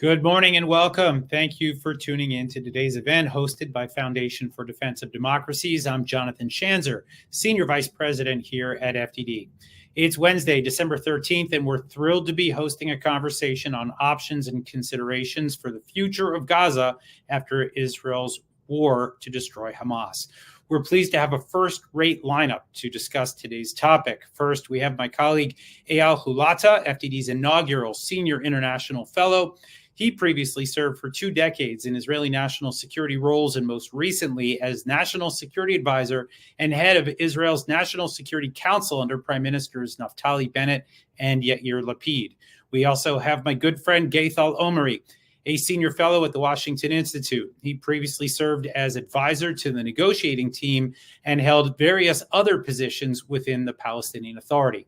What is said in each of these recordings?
Good morning and welcome. Thank you for tuning in to today's event hosted by Foundation for Defense of Democracies. I'm Jonathan Schanzer, Senior Vice President here at FDD. It's Wednesday, December 13th, and we're thrilled to be hosting a conversation on options and considerations for the future of Gaza after Israel's war to destroy Hamas. We're pleased to have a first-rate lineup to discuss today's topic. First, we have my colleague Eyal Hulata, FDD's inaugural Senior International Fellow. He previously served for 2 decades in Israeli national security roles and most recently as National Security Advisor and head of Israel's National Security Council under Prime Ministers Naftali Bennett and Yair Lapid. We also have my good friend Gaithal Omari, a senior fellow at the Washington Institute. He previously served as advisor to the negotiating team and held various other positions within the Palestinian Authority.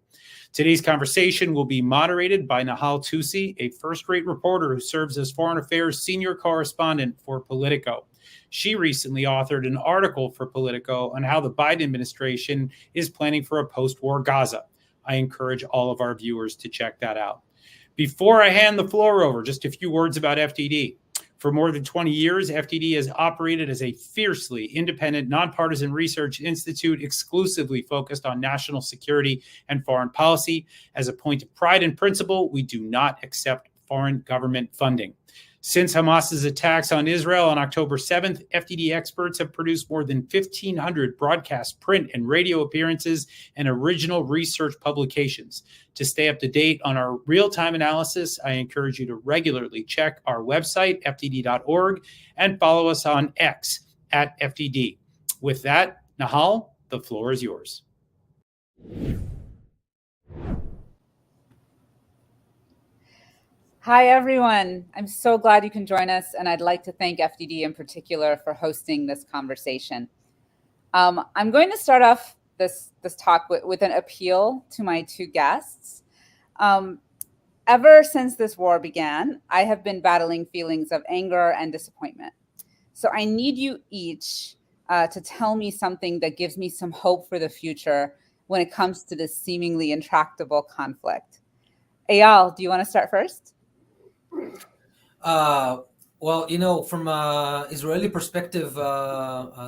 Today's conversation will be moderated by Nahal Tusi, a first-rate reporter who serves as Foreign Affairs Senior Correspondent for Politico. She recently authored an article for Politico on how the Biden administration is planning for a post-war Gaza. I encourage all of our viewers to check that out. Before I hand the floor over, just a few words about FDD. For more than 20 years, FDD has operated as a fiercely independent, nonpartisan research institute exclusively focused on national security and foreign policy. As a point of pride and principle, we do not accept foreign government funding. Since Hamas's attacks on Israel on October 7th, FDD experts have produced more than 1,500 broadcast, print, and radio appearances and original research publications. To stay up to date on our real-time analysis, I encourage you to regularly check our website, fdd.org, and follow us on X at FDD. With that, Nahal, the floor is yours. Hi, everyone. I'm so glad you can join us, and I'd like to thank FDD in particular for hosting this conversation. I'm going to start off this talk with an appeal to my 2 guests. Ever since this war began, I have been battling feelings of anger and disappointment. So I need you each to tell me something that gives me some hope for the future when it comes to this seemingly intractable conflict. Eyal, do you want to start first? Well, you know, from Israeli perspective,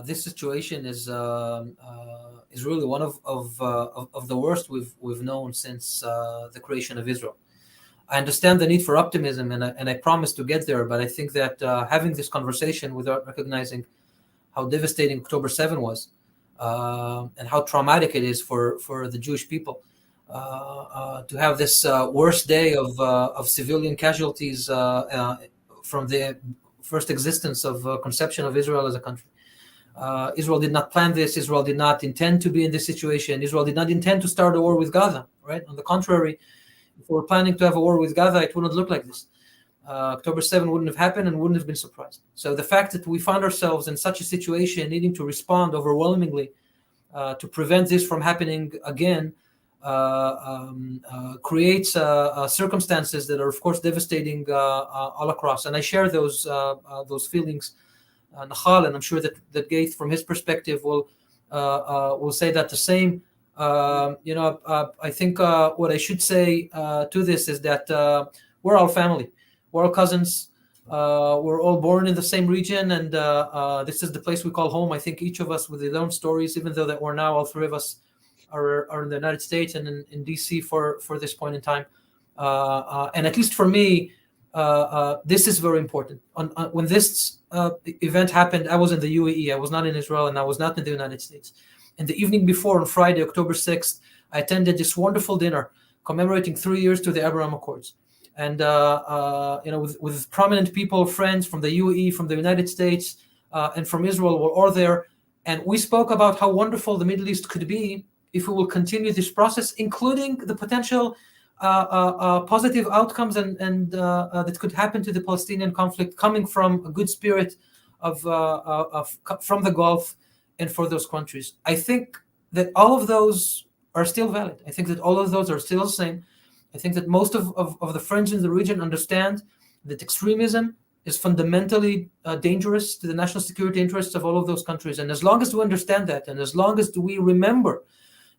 this situation is really one of the worst we've known since the creation of Israel. I understand the need for optimism, and I promise to get there. But I think that having this conversation without recognizing how devastating October 7 was, and how traumatic it is for the Jewish people. To have this worst day of civilian casualties from the first existence of conception of Israel as a country. Israel did not plan this. Israel did not intend to be in this situation. Israel did not intend to start a war with Gaza, right? On the contrary, if we were planning to have a war with Gaza, it wouldn't look like this. October 7 wouldn't have happened and wouldn't have been surprised. So the fact that we found ourselves in such a situation, needing to respond overwhelmingly to prevent this from happening again, creates circumstances that are, of course, devastating all across. And I share those feelings, Nahal, and I'm sure that Gaith, from his perspective, will say that the same. I think what I should say to this is that we're all family. We're all cousins. We're all born in the same region, and this is the place we call home. I think each of us with his own stories, even though that we're now, all 3 of us, are in the United States and in DC for this point in time. And at least for me, this is very important. When this event happened, I was in the UAE. I was not in Israel, and I was not in the United States. And the evening before, on Friday, October 6th, I attended this wonderful dinner commemorating 3 years to the Abraham Accords. And, with prominent people, friends from the UAE, from the United States, and from Israel were all there. And we spoke about how wonderful the Middle East could be if we will continue this process, including the potential positive outcomes and that could happen to the Palestinian conflict coming from a good spirit from the Gulf and for those countries. I think that all of those are still valid. I think that all of those are still the same. I think that most of the friends in the region understand that extremism is fundamentally dangerous to the national security interests of all of those countries. And as long as we understand that, and as long as we remember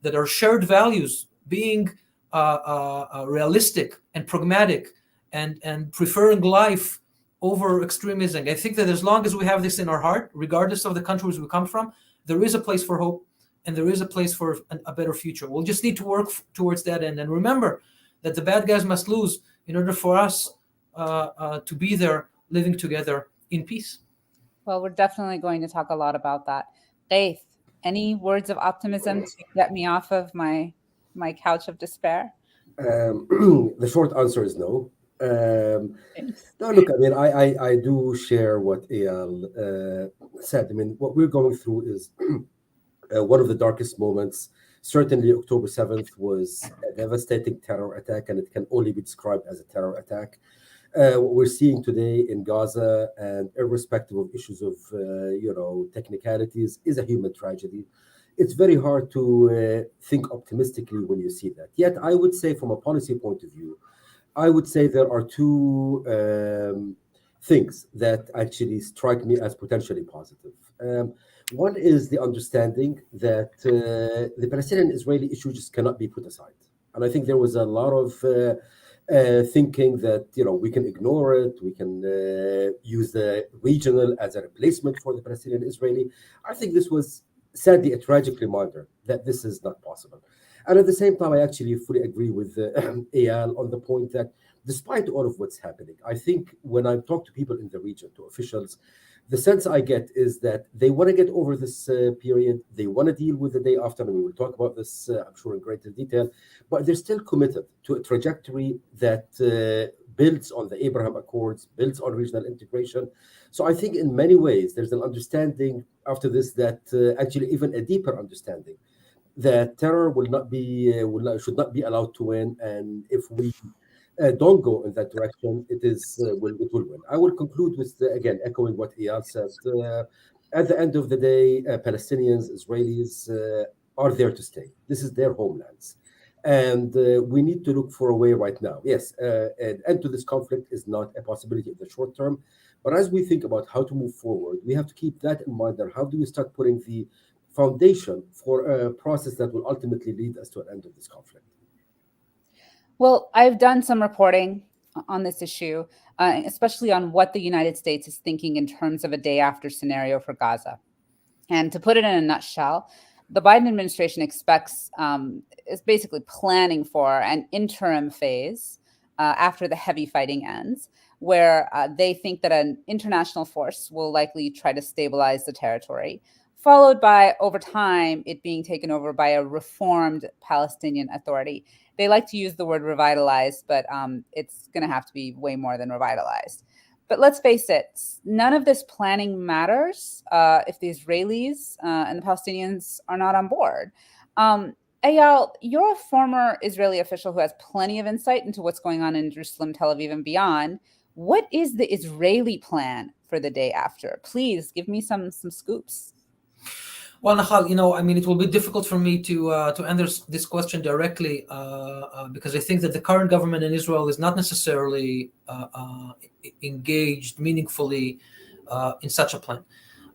that our shared values being realistic and pragmatic and preferring life over extremism. I think that as long as we have this in our heart, regardless of the countries we come from, there is a place for hope and there is a place for a better future. We'll just need to work towards that end. And remember that the bad guys must lose in order for us to be there living together in peace. Well, we're definitely going to talk a lot about that. Gaith, any words of optimism to get me off of my couch of despair? The short answer is no. No, look, I mean, I do share what Eyal said. I mean, what we're going through is one of the darkest moments. Certainly, October 7th was a devastating terror attack, and it can only be described as a terror attack. What we're seeing today in Gaza, and irrespective of issues of technicalities, is a human tragedy. It's very hard to think optimistically when you see that. Yet, I would say, from a policy point of view, I would say there are two things that actually strike me as potentially positive. One is the understanding that the Palestinian-Israeli issue just cannot be put aside. And I think there was a lot of thinking that, we can ignore it, we can use the regional as a replacement for the Palestinian-Israeli. I think this was, sadly, a tragic reminder that this is not possible. And at the same time, I actually fully agree with Eyal on the point that despite all of what's happening, I think when I talk to people in the region, to officials, the sense I get is that they want to get over this period. They want to deal with the day after, and we will talk about this, I'm sure, in greater detail. But they're still committed to a trajectory that builds on the Abraham Accords, builds on regional integration. So I think in many ways, there's an understanding after this that actually even a deeper understanding that terror should not be allowed to win, and if we don't go in that direction, it will win. I will conclude with again echoing what Eyal said. At the end of the day, Palestinians, Israelis are there to stay. This is their homelands, and we need to look for a way right now. Yes, an end to this conflict is not a possibility in the short term, but as we think about how to move forward, we have to keep that in mind. That how do we start putting the foundation for a process that will ultimately lead us to an end of this conflict? Well, I've done some reporting on this issue, especially on what the United States is thinking in terms of a day after scenario for Gaza. And to put it in a nutshell, the Biden administration is basically planning for an interim phase after the heavy fighting ends, where they think that an international force will likely try to stabilize the territory, followed by, over time, it being taken over by a reformed Palestinian Authority. They like to use the word revitalized, but it's going to have to be way more than revitalized. But let's face it, none of this planning matters if the Israelis and the Palestinians are not on board. Eyal, you're a former Israeli official who has plenty of insight into what's going on in Jerusalem, Tel Aviv, and beyond. What is the Israeli plan for the day after? Please give me some scoops. Well, Nahal, I mean, it will be difficult for me to answer this question directly because I think that the current government in Israel is not necessarily engaged meaningfully in such a plan.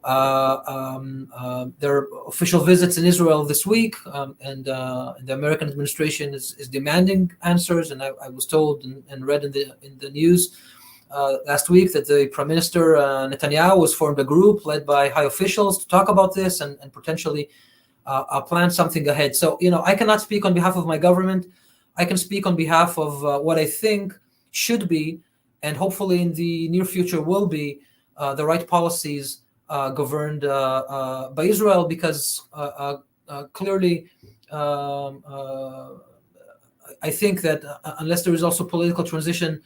There are official visits in Israel this week, and the American administration is demanding answers. And I was told and read in the news last week that the Prime Minister Netanyahu has formed a group led by high officials to talk about this and potentially plan something ahead. So, I cannot speak on behalf of my government. I can speak on behalf of what I think should be, and hopefully in the near future will be, the right policies governed by Israel, because clearly I think that unless there is also political transition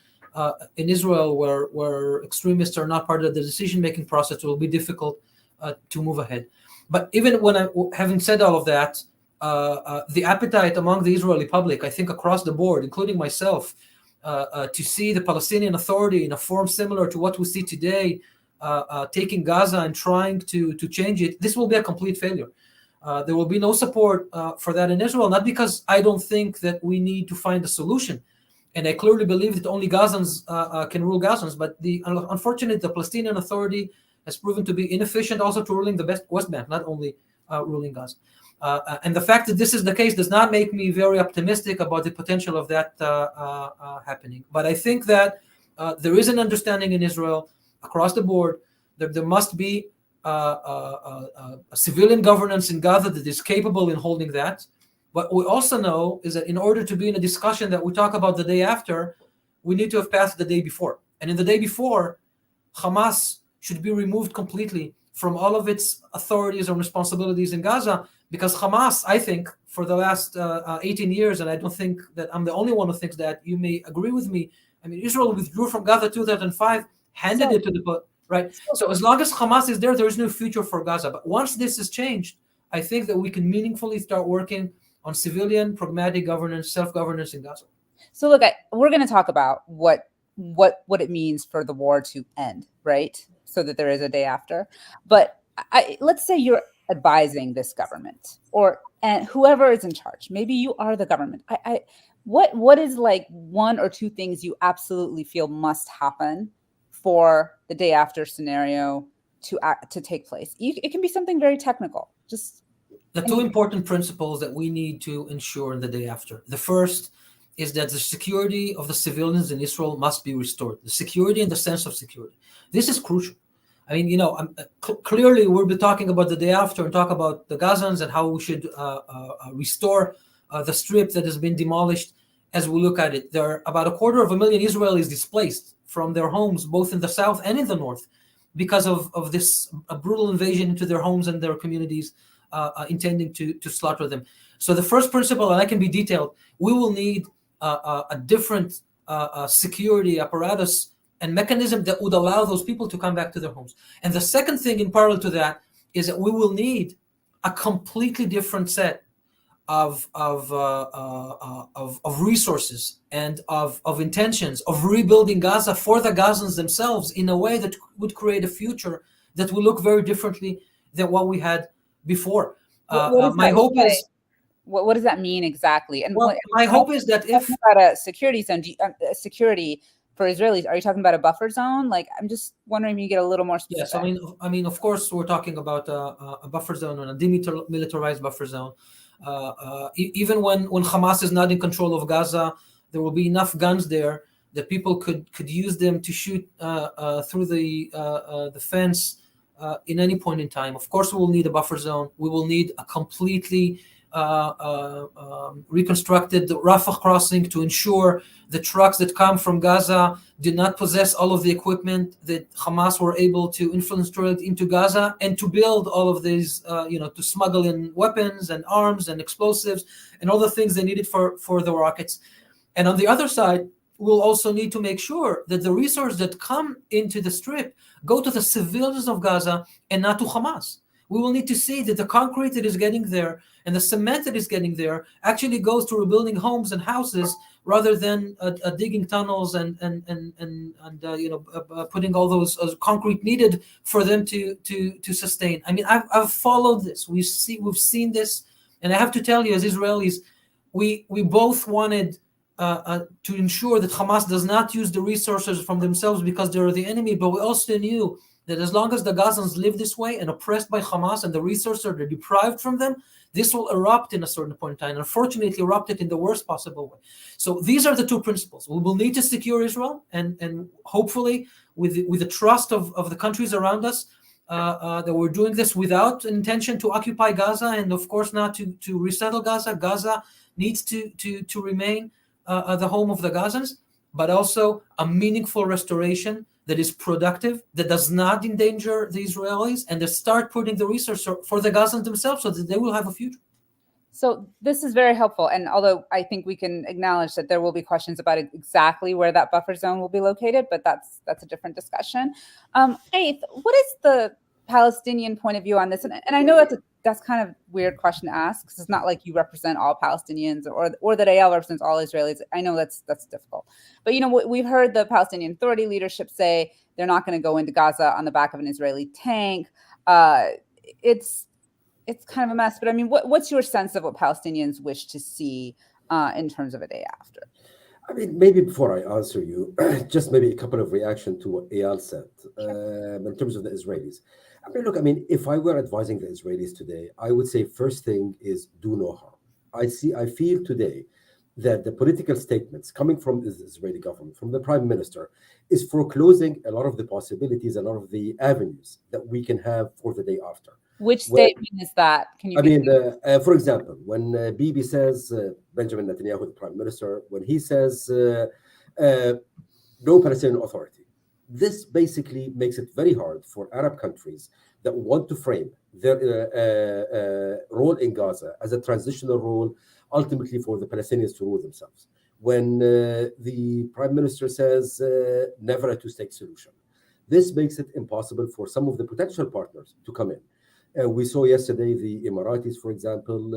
in Israel where extremists are not part of the decision-making process, it will be difficult to move ahead. But even having said all of that, the appetite among the Israeli public, I think across the board, including myself, to see the Palestinian Authority in a form similar to what we see today, taking Gaza and trying to change it, this will be a complete failure. There will be no support for that in Israel, not because I don't think that we need to find a solution. And I clearly believe that only Gazans can rule Gazans, but unfortunately, the Palestinian Authority has proven to be inefficient also to ruling the West Bank, not only ruling Gaza. And the fact that this is the case does not make me very optimistic about the potential of that happening. But I think that there is an understanding in Israel across the board that there must be a civilian governance in Gaza that is capable in holding that. What we also know is that in order to be in a discussion that we talk about the day after, we need to have passed the day before. And in the day before, Hamas should be removed completely from all of its authorities and responsibilities in Gaza, because Hamas, I think, for the last 18 years, and I don't think that I'm the only one who thinks that, you may agree with me. I mean, Israel withdrew from Gaza 2005, handed it to the right. So as long as Hamas is there, there is no future for Gaza. But once this is changed, I think that we can meaningfully start working on civilian, pragmatic governance, self-governance in Gaza. So look, we're going to talk about what it means for the war to end, right? So that there is a day after. But let's say you're advising this government and whoever is in charge. Maybe you are the government. What is like one or two things you absolutely feel must happen for the day after scenario to take place? It can be something very technical. Just the two important principles that we need to ensure in the day after. The first is that the security of the civilians in Israel must be restored. The security and the sense of security. This is crucial. I mean, clearly we'll be talking about the day after and talk about the Gazans and how we should restore the strip that has been demolished. As we look at it, there are about 250,000 Israelis displaced from their homes, both in the south and in the north, because of this brutal invasion into their homes and their communities, intending to slaughter them. So the first principle, and I can be detailed, we will need a different security apparatus and mechanism that would allow those people to come back to their homes. And the second thing in parallel to that is that we will need a completely different set of resources and of intentions of rebuilding Gaza for the Gazans themselves in a way that would create a future that will look very differently than what we had before. My hope is. What does that mean exactly? And my hope is that if about a security zone, security for Israelis, are you talking about a buffer zone? Like, I'm just wondering if you get a little more specific. Yes, I mean, of course, we're talking about a buffer zone and a demilitarized buffer zone. Even when Hamas is not in control of Gaza, there will be enough guns there that people could use them to shoot through the fence in any point in time. Of course, we will need a buffer zone. We will need a completely reconstructed Rafah crossing to ensure the trucks that come from Gaza do not possess all of the equipment that Hamas were able to infiltrate into Gaza, and to build all of these, to smuggle in weapons and arms and explosives and all the things they needed for the rockets. And on the other side, we'll also need to make sure that the resources that come into the strip go to the civilians of Gaza and not to Hamas. We will need to see that the concrete that is getting there and the cement that is getting there actually goes to rebuilding homes and houses, rather than digging tunnels and putting all those concrete needed for them to sustain. I mean, I've followed this. We've seen this, and I have to tell you, as Israelis, we both wanted to ensure that Hamas does not use the resources from themselves because they're the enemy, but we also knew that as long as the Gazans live this way and oppressed by Hamas and the resources are deprived from them, this will erupt in a certain point in time. Unfortunately, erupted in the worst possible way. So these are the two principles. We will need to secure Israel, and hopefully with the trust of the countries around us, that we're doing this without intention to occupy Gaza, and of course not to resettle Gaza. Gaza needs to remain the home of the Gazans, but also a meaningful restoration that is productive, that does not endanger the Israelis, and to start putting the resources for the Gazans themselves so that they will have a future. So this is very helpful. And although I think we can acknowledge that there will be questions about exactly where that buffer zone will be located, but that's a different discussion. Faith, what is the Palestinian point of view on this? And I know that's kind of a weird question to ask, because it's not like you represent all Palestinians or that AL represents all Israelis. I know that's difficult. But, we've heard the Palestinian Authority leadership say they're not going to go into Gaza on the back of an Israeli tank. It's kind of a mess. But I mean, what's your sense of what Palestinians wish to see in terms of a day after? I mean, maybe before I answer you, just maybe a couple of reactions to what Eyal said in terms of the Israelis. I mean, look, I mean, if I were advising the Israelis today, I would say first thing is do no harm. I feel today that the political statements coming from the Israeli government, from the prime minister, is foreclosing a lot of the possibilities, a lot of the avenues that we can have for the day after. Which statement is that? Can you? I mean, for example, when Bibi says, Benjamin Netanyahu, the prime minister, when he says no Palestinian Authority, this basically makes it very hard for Arab countries that want to frame their role in Gaza as a transitional role, ultimately for the Palestinians to rule themselves. When the prime minister says never a two-state solution, this makes it impossible for some of the potential partners to come in. We saw yesterday the Emiratis, for example,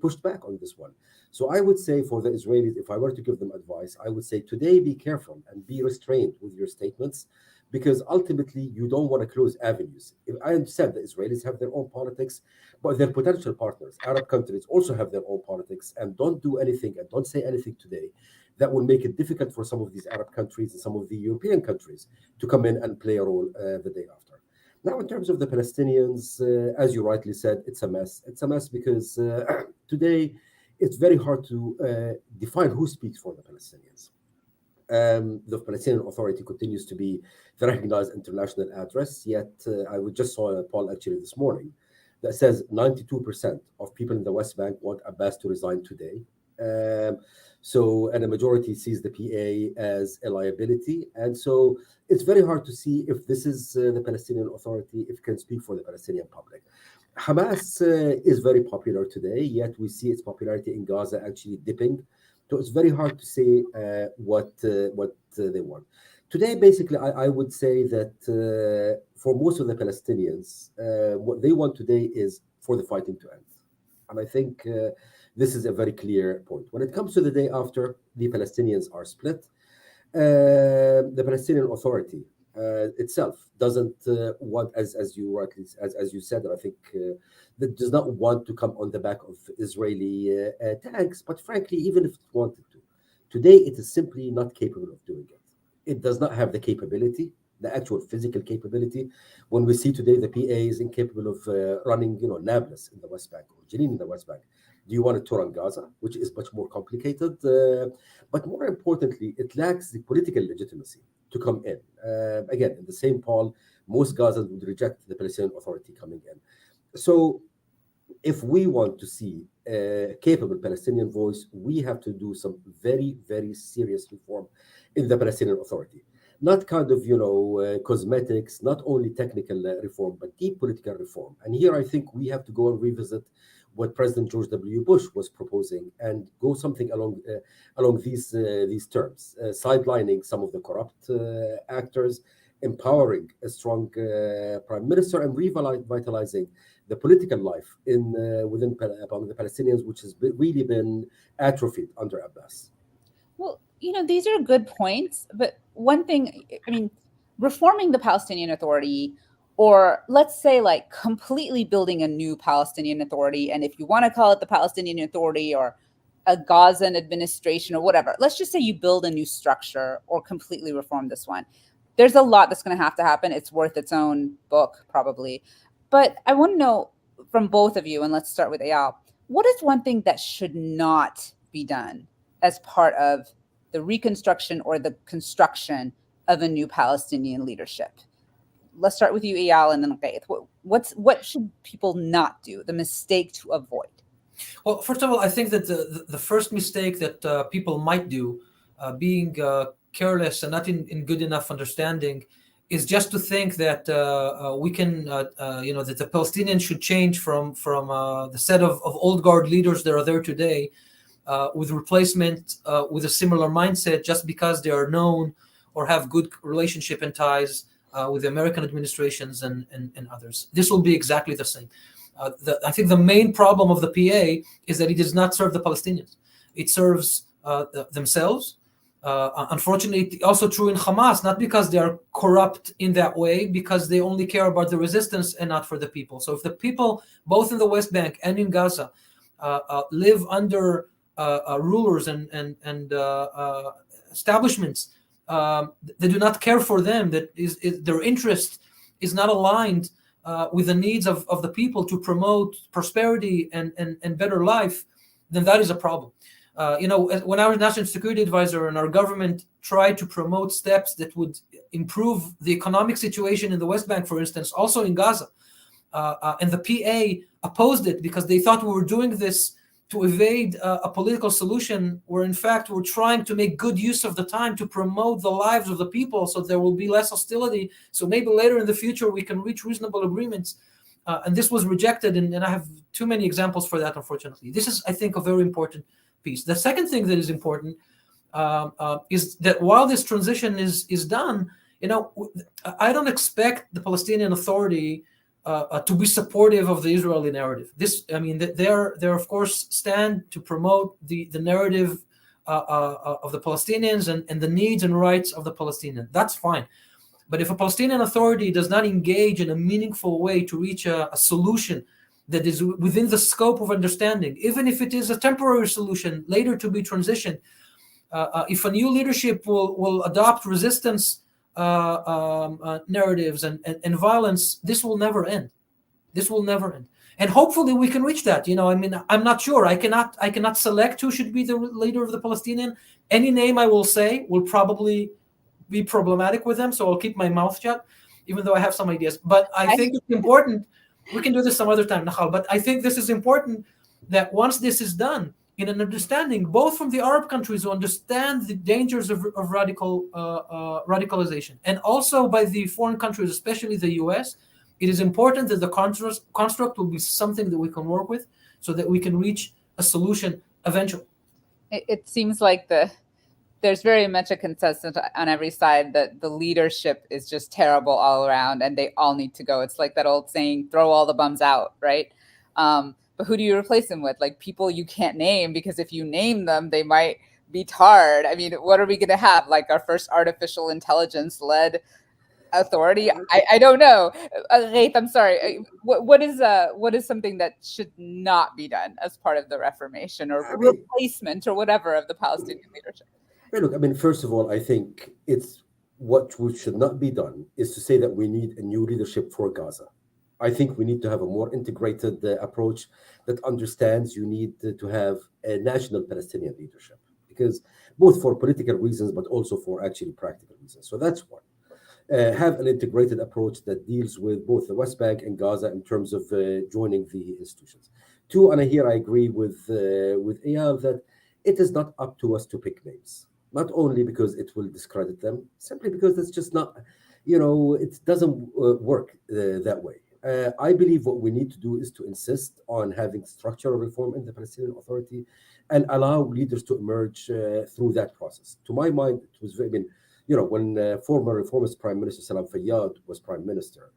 pushed back on this one. So I would say for the Israelis, if I were to give them advice, I would say today be careful and be restrained with your statements, because ultimately you don't want to close avenues. I understand the Israelis have their own politics, but their potential partners, Arab countries, also have their own politics, and don't do anything and don't say anything today that will make it difficult for some of these Arab countries and some of the European countries to come in and play a role the day after. Now, in terms of the Palestinians, as you rightly said, it's a mess. It's a mess because today it's very hard to define who speaks for the Palestinians. The Palestinian Authority continues to be the recognized international address, yet I just saw a poll actually this morning that says 92% of people in the West Bank want Abbas to resign today. And a majority sees the PA as a liability. And so it's very hard to see if this is the Palestinian Authority, if it can speak for the Palestinian public. Hamas is very popular today, yet we see its popularity in Gaza actually dipping. So it's very hard to say what they want. Today, basically, I would say that for most of the Palestinians, what they want today is for the fighting to end. And I think this is a very clear point. When it comes to the day after, the Palestinians are split. The Palestinian Authority itself doesn't want, as you said, and I think that does not want to come on the back of Israeli tanks. But frankly, even if it wanted to, today it is simply not capable of doing it. It does not have the capability, the actual physical capability. When we see today the PA is incapable of running, Nablus in the West Bank or Jenin in the West Bank. Do you want it to run Gaza, which is much more complicated? But more importantly, it lacks the political legitimacy to come in. Again, in the same poll, most Gazans would reject the Palestinian Authority coming in. So if we want to see a capable Palestinian voice, we have to do some very, very serious reform in the Palestinian Authority. Not kind of, cosmetics, not only technical reform, but deep political reform. And here I think we have to go and revisit what President George W. Bush was proposing and go something along these terms, sidelining some of the corrupt actors, empowering a strong prime minister, and revitalizing the political life among the Palestinians, which has really been atrophied under Abbas. Well, these are good points, but one thing, reforming the Palestinian Authority, or let's say like completely building a new Palestinian Authority, and if you want to call it the Palestinian Authority or a Gazan administration or whatever, let's just say you build a new structure or completely reform this one. There's a lot that's going to have to happen. It's worth its own book, probably. But I want to know from both of you, and let's start with Eyal, what is one thing that should not be done as part of the reconstruction or the construction of a new Palestinian leadership? Let's start with you, Eyal, and then Gaith. What should people not do? The mistake to avoid? Well, first of all, I think that the first mistake that people might do, being careless and not in good enough understanding, is just to think that we can, that the Palestinians should change from the set of old guard leaders that are there today, with replacement with a similar mindset, just because they are known or have good relationship and ties with the American administrations and others. This will be exactly the same. I think the main problem of the PA is that it does not serve the Palestinians. It serves themselves. Unfortunately, it's also true in Hamas, not because they are corrupt in that way, because they only care about the resistance and not for the people. So if the people, both in the West Bank and in Gaza, live under rulers and establishments that do not care for them, that is their interest is not aligned with the needs of the people to promote prosperity and better life, then that is a problem. When I was National Security Advisor and our government tried to promote steps that would improve the economic situation in the West Bank, for instance, also in Gaza, and the PA opposed it because they thought we were doing this to evade a political solution, where in fact we're trying to make good use of the time to promote the lives of the people so there will be less hostility. So maybe later in the future we can reach reasonable agreements. And this was rejected, and I have too many examples for that, unfortunately. This is, I think, a very important piece. The second thing that is important is that while this transition is done, I don't expect the Palestinian Authority to be supportive of the Israeli narrative. They're of course stand to promote the narrative of the Palestinians and the needs and rights of the Palestinians. That's fine. But if a Palestinian Authority does not engage in a meaningful way to reach a solution that is within the scope of understanding, even if it is a temporary solution later to be transitioned, if a new leadership will adopt resistance narratives and violence, this will never end. This will never end. And hopefully we can reach that. I'm not sure. I cannot select who should be the leader of the Palestinian. Any name I will say will probably be problematic with them, so I'll keep my mouth shut, even though I have some ideas. But I think it's important. We can do this some other time, Nahal. But I think this is important that once this is done, in an understanding, both from the Arab countries who understand the dangers of radicalization, and also by the foreign countries, especially the US, it is important that the construct will be something that we can work with so that we can reach a solution eventually. It seems like there's very much a consensus on every side that the leadership is just terrible all around and they all need to go. It's like that old saying, throw all the bums out, right? But who do you replace them with? Like people you can't name, because if you name them, they might be tarred. I mean, what are we going to have? Like our first artificial intelligence-led authority? I don't know. Ghaith, I'm sorry. What is something that should not be done as part of the reformation or replacement or whatever of the Palestinian leadership? Look, first of all, I think it's what should not be done is to say that we need a new leadership for Gaza. I think we need to have a more integrated approach that understands you need to have a national Palestinian leadership, because both for political reasons, but also for actually practical reasons. So that's one. Have an integrated approach that deals with both the West Bank and Gaza in terms of joining the institutions. Two, and here I agree with Eyal that it is not up to us to pick names. Not only because it will discredit them, simply because it's just not, it doesn't work that way. I believe what we need to do is to insist on having structural reform in the Palestinian Authority and allow leaders to emerge through that process. To my mind, it was very, when former reformist Prime Minister Salam Fayyad was Prime Minister,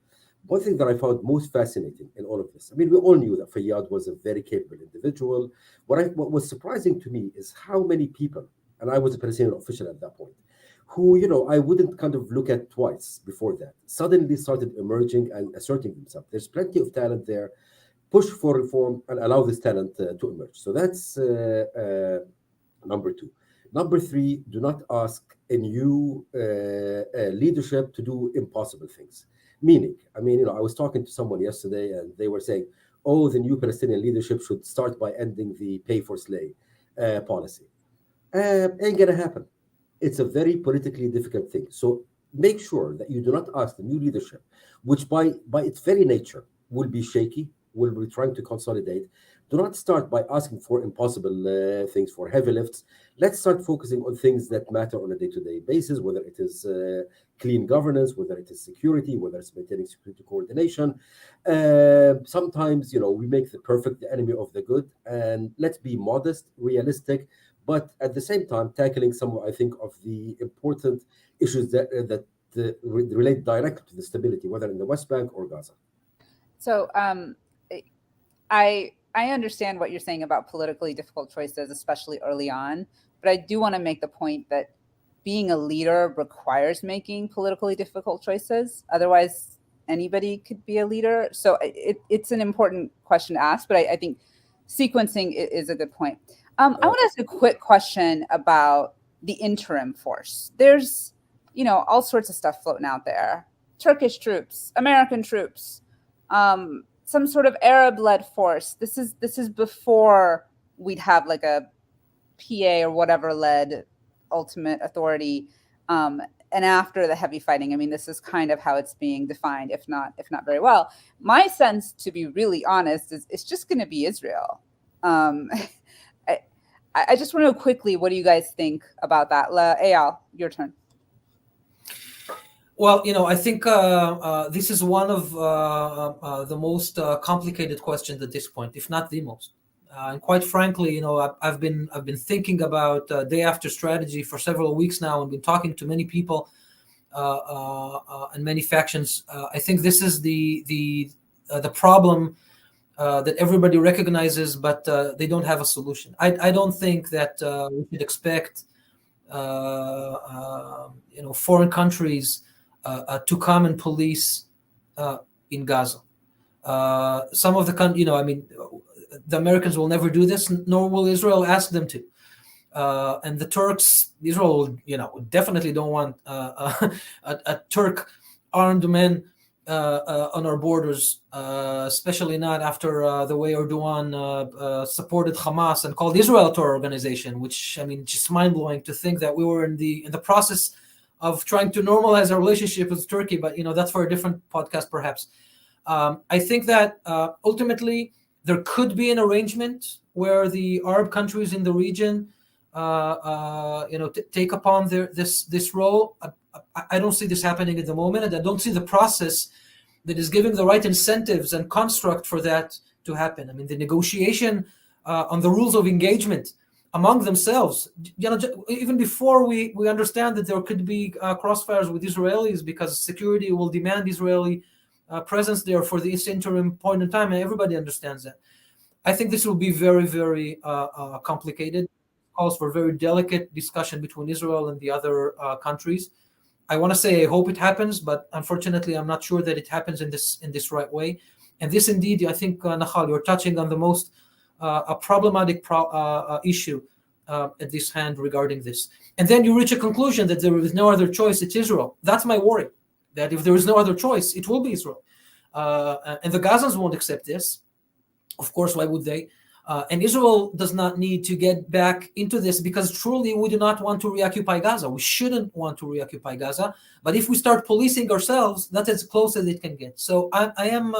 one thing that I found most fascinating in all of this, we all knew that Fayyad was a very capable individual. What was surprising to me is how many people, and I was a Palestinian official at that point, who, I wouldn't kind of look at twice before that, suddenly started emerging and asserting themselves. There's plenty of talent there. Push for reform and allow this talent to emerge. So that's number two. Number three, do not ask a new leadership to do impossible things. Meaning, I was talking to someone yesterday and they were saying, oh, the new Palestinian leadership should start by ending the pay for slay policy. Ain't gonna happen. It's a very politically difficult thing. So make sure that you do not ask the new leadership, which by its very nature will be shaky, will be trying to consolidate. Do not start by asking for impossible things, for heavy lifts. Let's start focusing on things that matter on a day-to-day basis, whether it is clean governance, whether it is security, whether it's maintaining security coordination. Sometimes, we make the perfect the enemy of the good, and let's be modest, realistic, but at the same time, tackling some, I think, of the important issues that relate directly to the stability, whether in the West Bank or Gaza. So I understand what you're saying about politically difficult choices, especially early on, but I do want to make the point that being a leader requires making politically difficult choices. Otherwise, anybody could be a leader. So it's an important question to ask, but I think sequencing is a good point. I want to ask a quick question about the interim force. There's, all sorts of stuff floating out there. Turkish troops, American troops. some sort of Arab-led force. This is before we'd have like a PA or whatever led ultimate authority, and after the heavy fighting. I mean, this is kind of how it's being defined, if not very well. My sense, to be really honest, is it's just going to be Israel. I just want to know quickly, what do you guys think about that? Eyal, your turn. Well, I think this is one of the most complicated questions at this point, if not the most. And quite frankly, I've been thinking about day after strategy for several weeks now, and been talking to many people and many factions. I think this is the problem that everybody recognizes, but they don't have a solution. I don't think that we should expect foreign countries to come and police in Gaza. Some of the the Americans will never do this, nor will Israel ask them to. And the Turks, Israel, definitely don't want a Turk armed men on our borders, especially not after the way Erdogan supported Hamas and called Israel a terror organization. Which, just mind blowing to think that we were in the process of trying to normalize our relationship with Turkey. But that's for a different podcast, perhaps. I think that ultimately there could be an arrangement where the Arab countries in the region, take upon this role. I don't see this happening at the moment, and I don't see the process that is giving the right incentives and construct for that to happen. The negotiation on the rules of engagement among themselves, even before we understand that there could be crossfires with Israelis because security will demand Israeli presence there for this interim point in time, and everybody understands that. I think this will be very, very complicated. Calls for very delicate discussion between Israel and the other countries. I want to say I hope it happens, but unfortunately, I'm not sure that it happens in this right way. And this, indeed, I think, Nahal, you're touching on the most problematic issue at this hand regarding this. And then you reach a conclusion that there is no other choice. It's Israel. That's my worry. That if there is no other choice, it will be Israel. And the Gazans won't accept this. Of course, why would they? And Israel does not need to get back into this, because truly we do not want to reoccupy Gaza. We shouldn't want to reoccupy Gaza. But if we start policing ourselves, that's as close as it can get. So I am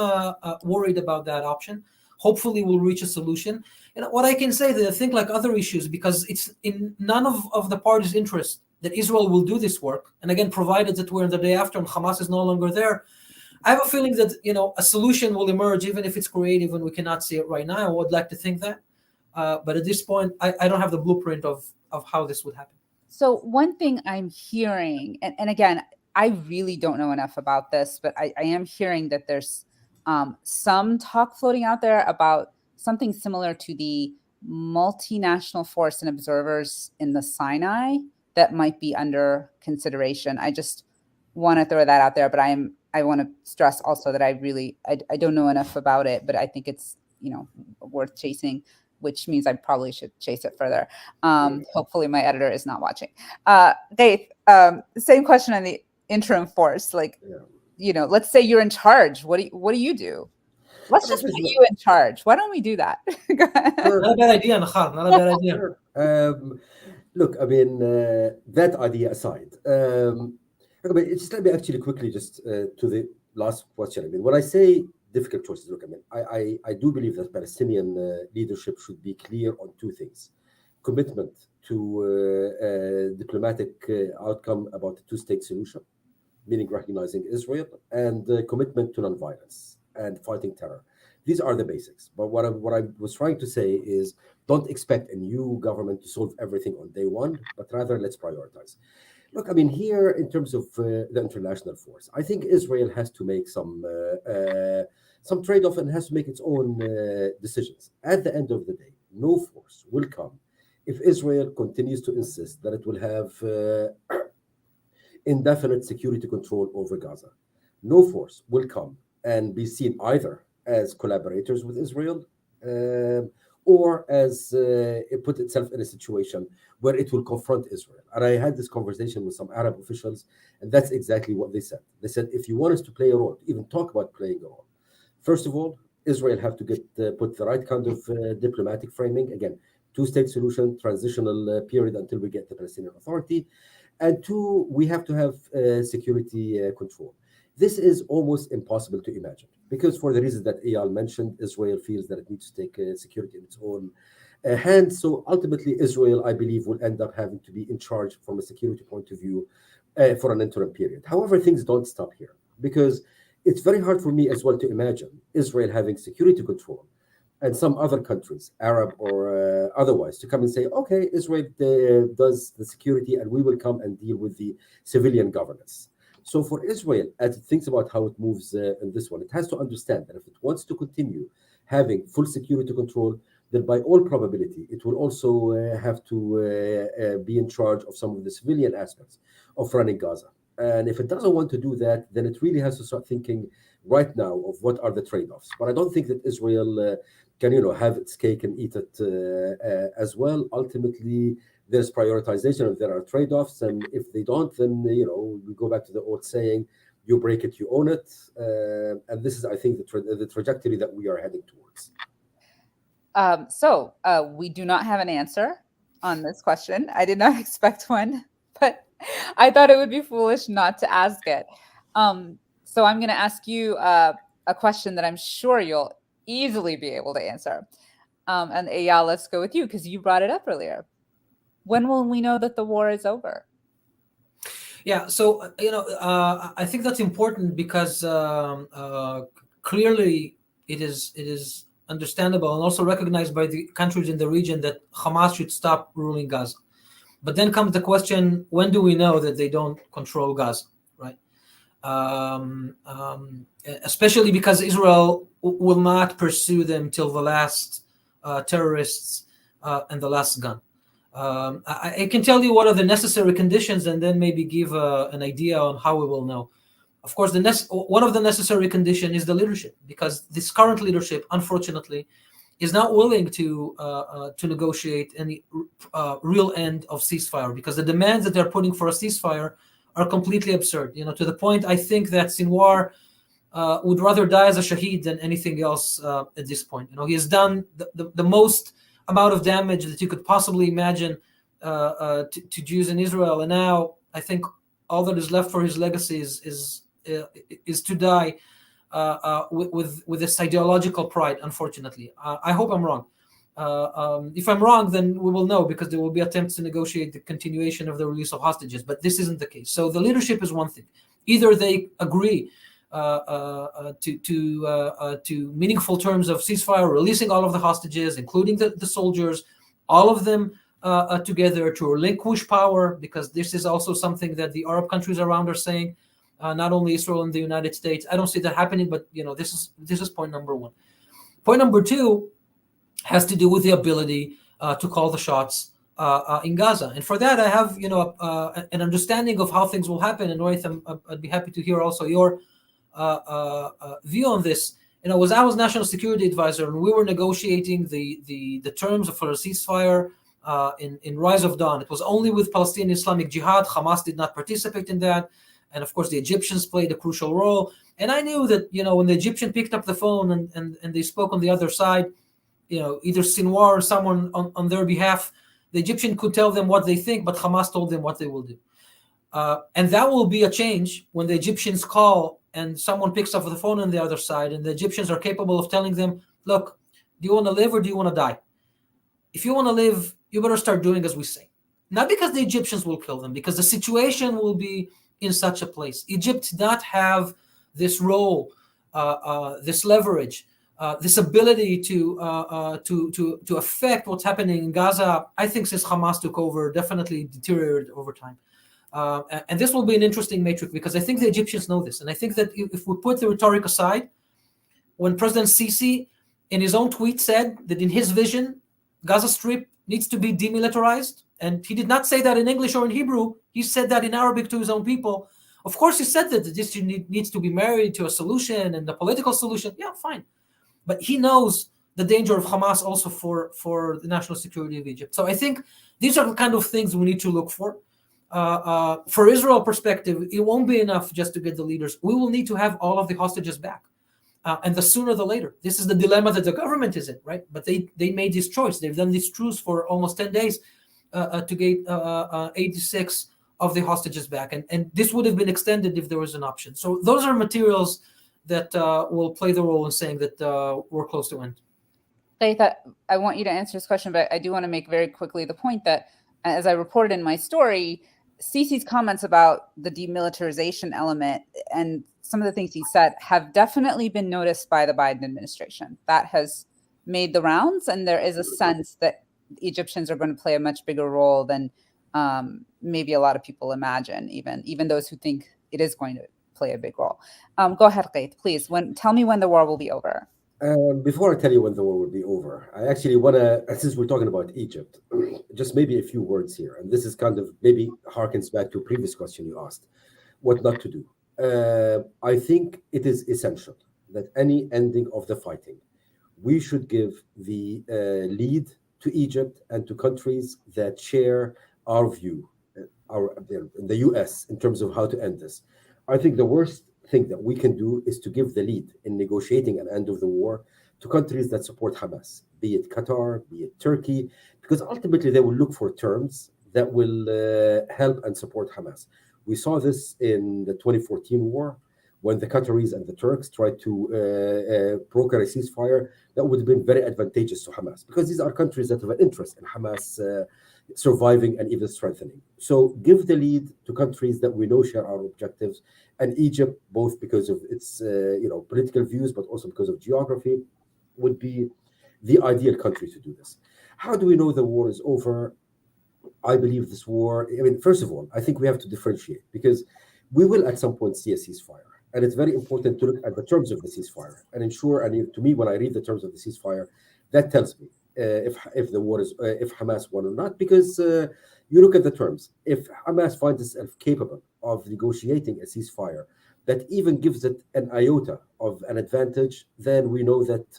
worried about that option. Hopefully we'll reach a solution. What I can say that I think, like other issues, because it's in none of the parties' interest that Israel will do this work. And again, provided that we're in the day after and Hamas is no longer there, I have a feeling that a solution will emerge, even if it's creative and we cannot see it right now. I would like to think that, but at this point, I don't have the blueprint of how this would happen. So one thing I'm hearing, and again, I really don't know enough about this, but I am hearing that there's some talk floating out there about something similar to the multinational force and observers in the Sinai that might be under consideration. I just want to throw that out there, but I want to stress also that I don't know enough about it, but I think it's, worth chasing, which means I probably should chase it further. Hopefully my editor is not watching. Dave, same question on the interim force. Let's say you're in charge. What do you do? Let's just put you in charge. Why don't we do that? Not a bad idea, Nahal. Not a bad idea. Look, that idea aside, just let me actually quickly just to the last question. When I say difficult choices, look, I do believe that Palestinian leadership should be clear on two things: commitment to diplomatic outcome about the two-state solution, meaning recognizing Israel, and commitment to nonviolence and fighting terror. These are the basics. But what I was trying to say is, don't expect a new government to solve everything on day one, but rather let's prioritize. Look, here in terms of the international force, I think Israel has to make some trade-off and has to make its own decisions. At the end of the day, no force will come if Israel continues to insist that it will have indefinite security control over Gaza. No force will come and be seen either as collaborators with Israel or as it put itself in a situation where it will confront Israel. And I had this conversation with some Arab officials, and that's exactly what they said. They said, if you want us to play a role, even talk about playing a role, First of all, Israel have to get put the right kind of diplomatic framing. Again, two-state solution, transitional period until we get the Palestinian Authority. And two, we have to have security control. This is almost impossible to imagine because for the reasons that Eyal mentioned, Israel feels that it needs to take security in its own hands. So ultimately, Israel, I believe, will end up having to be in charge from a security point of view for an interim period. However, things don't stop here because it's very hard for me as well to imagine Israel having security control and some other countries, Arab or otherwise, to come and say, okay, Israel does the security and we will come and deal with the civilian governance. So for Israel, as it thinks about how it moves in this one, it has to understand that if it wants to continue having full security control, then by all probability, it will also have to be in charge of some of the civilian aspects of running Gaza. And if it doesn't want to do that, then it really has to start thinking right now of what are the trade-offs. But I don't think that Israel can, have its cake and eat it as well. Ultimately, there's prioritization and there are trade-offs. And if they don't, then, we go back to the old saying, you break it, you own it. And this is, I think, the trajectory that we are heading towards. So we do not have an answer on this question. I did not expect one, but I thought it would be foolish not to ask it. So I'm going to ask you a question that I'm sure you'll easily be able to answer. And Eyal, let's go with you because you brought it up earlier. When will we know that the war is over? Yeah, so I think that's important because clearly it is understandable and also recognized by the countries in the region that Hamas should stop ruling Gaza. But then comes the question: when do we know that they don't control Gaza, right? Especially because Israel will not pursue them till the last terrorists and the last gun. I can tell you what are the necessary conditions and then maybe give an idea on how we will know. Of course, one of the necessary conditions is the leadership, because this current leadership, unfortunately, is not willing to negotiate any real end of ceasefire, because the demands that they're putting for a ceasefire are completely absurd. To the point I think that Sinwar would rather die as a shaheed than anything else at this point. He has done the most amount of damage that you could possibly imagine to Jews in Israel, and now I think all that is left for his legacy is to die with this ideological pride. Unfortunately, I hope I'm wrong. If I'm wrong, then we will know, because there will be attempts to negotiate the continuation of the release of hostages. But this isn't the case. So the leadership is one thing. Either they agree to meaningful terms of ceasefire, releasing all of the hostages, including the soldiers, all of them together, to relinquish power, because this is also something that the Arab countries around are saying, not only Israel and the United States. I don't see that happening, but this is point number one. Point number two has to do with the ability to call the shots in Gaza, and for that I have an understanding of how things will happen. And Noath, I'd be happy to hear also your view on this. I was National Security Advisor, and we were negotiating the terms for a ceasefire in Rise of Dawn. It was only with Palestinian Islamic Jihad. Hamas did not participate in that, and of course the Egyptians played a crucial role. And I knew that when the Egyptian picked up the phone and they spoke on the other side, either Sinwar or someone on their behalf, the Egyptian could tell them what they think, but Hamas told them what they will do. And that will be a change when the Egyptians call and someone picks up the phone on the other side, and the Egyptians are capable of telling them, look, do you want to live or do you want to die? If you want to live, you better start doing as we say. Not because the Egyptians will kill them, because the situation will be in such a place. Egypt did not have this role, this leverage, this ability to affect what's happening in Gaza. I think since Hamas took over, definitely deteriorated over time. And this will be an interesting matrix, because I think the Egyptians know this. And I think that if we put the rhetoric aside, when President Sisi in his own tweet said that in his vision, Gaza Strip needs to be demilitarized, and he did not say that in English or in Hebrew, he said that in Arabic to his own people. Of course, he said that this needs to be married to a solution and the political solution. Yeah, fine. But he knows the danger of Hamas also for the national security of Egypt. So I think these are the kind of things we need to look for. For Israel perspective, it won't be enough just to get the leaders. We will need to have all of the hostages back. And the sooner the later. This is the dilemma that the government is in, right? But they made this choice. They've done this truce for almost 10 days to get 86 of the hostages back. And this would have been extended if there was an option. So those are materials that will play the role in saying that we're close to end. I want you to answer this question, but I do want to make very quickly the point that, as I reported in my story, Sisi's comments about the demilitarization element and some of the things he said have definitely been noticed by the Biden administration. That has made the rounds, and there is a sense that Egyptians are going to play a much bigger role than maybe a lot of people imagine, even those who think it is going to play a big role. Go ahead, Qaith, please. Tell me when the war will be over. Before I tell you when the war will be over, I actually want to, since we're talking about Egypt, just maybe a few words here. And this is kind of maybe harkens back to a previous question you asked, what not to do. I think it is essential that any ending of the fighting, we should give the lead to Egypt and to countries that share our view, the US, in terms of how to end this. I think the worst thing that we can do is to give the lead in negotiating an end of the war to countries that support Hamas, be it Qatar, be it Turkey, because ultimately they will look for terms that will help and support Hamas. We saw this in the 2014 war when the Qataris and the Turks tried to broker a ceasefire that would have been very advantageous to Hamas, because these are countries that have an interest in Hamas surviving and even strengthening. So give the lead to countries that we know share our objectives, and Egypt, both because of its political views, but also because of geography, would be the ideal country to do this. How do we know the war is over? I believe this war, first of all, I think we have to differentiate, because we will at some point see a ceasefire. And it's very important to look at the terms of the ceasefire and ensure, and to me, when I read the terms of the ceasefire, that tells me if the war is, if Hamas won or not, because you look at the terms. If Hamas finds itself capable of negotiating a ceasefire that even gives it an iota of an advantage, then we know that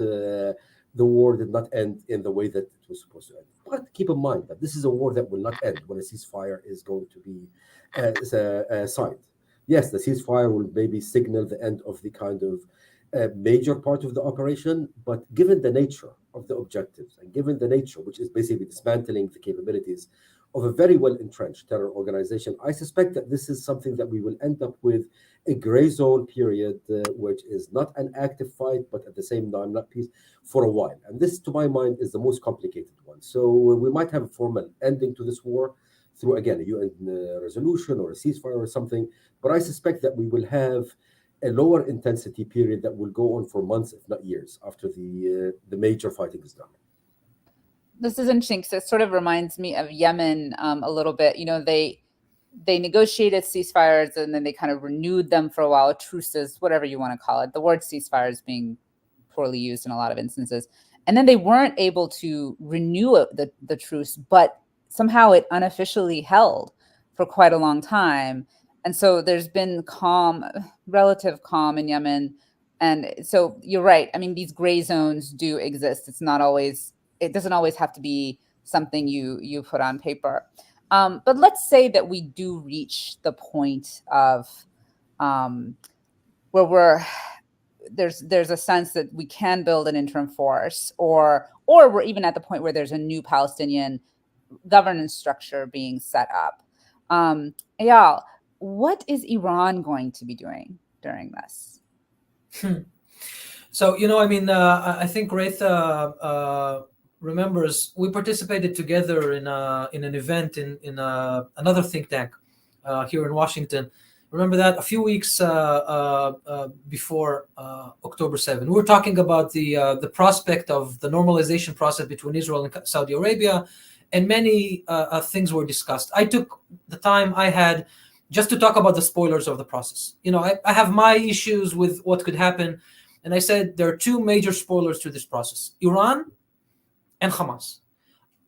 the war did not end in the way that it was supposed to end. But keep in mind that this is a war that will not end when a ceasefire is going to be signed. Yes, the ceasefire will maybe signal the end of the kind of major part of the operation, but given the nature of the objectives and given the nature, which is basically dismantling the capabilities of a very well-entrenched terror organization, I suspect that this is something that we will end up with a gray zone period, which is not an active fight, but at the same time not peace, for a while. And this, to my mind, is the most complicated one. So we might have a formal ending to this war through, again, a UN resolution or a ceasefire or something, but I suspect that we will have a lower intensity period that will go on for months, if not years, after the major fighting is done. This is interesting because it sort of reminds me of Yemen a little bit. They negotiated ceasefires and then they kind of renewed them for a while, truces, whatever you want to call it. The word ceasefire is being poorly used in a lot of instances. And then they weren't able to renew the truce, but somehow it unofficially held for quite a long time. And so there's been relative calm in Yemen. And so you're right. I mean, these gray zones do exist. It doesn't always have to be something you put on paper. But let's say that we do reach the point of where there's a sense that we can build an interim force, or we're even at the point where there's a new Palestinian governance structure being set up. Eyal, what is Iran going to be doing during this? So, I think Raith remembers we participated together in an event in another think tank here in Washington. Remember that a few weeks before October 7. We were talking about the prospect of the normalization process between Israel and Saudi Arabia, and many things were discussed. I took the time I had just to talk about the spoilers of the process. I have my issues with what could happen, and I said there are two major spoilers to this process: Iran and Hamas.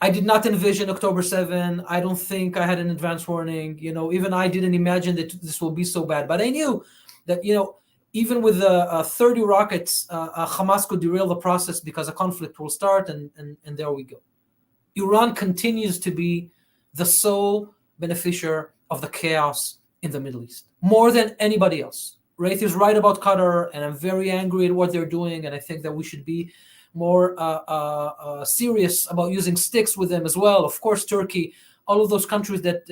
I did not envision October 7. I don't think I had an advance warning. Even I didn't imagine that this will be so bad. But I knew that, even with 30 rockets, Hamas could derail the process because a conflict will start, and there we go. Iran continues to be the sole beneficiary of the chaos in the Middle East, more than anybody else. Raith is right about Qatar, and I'm very angry at what they're doing, and I think that we should be more serious about using sticks with them as well. Of course, Turkey, all of those countries that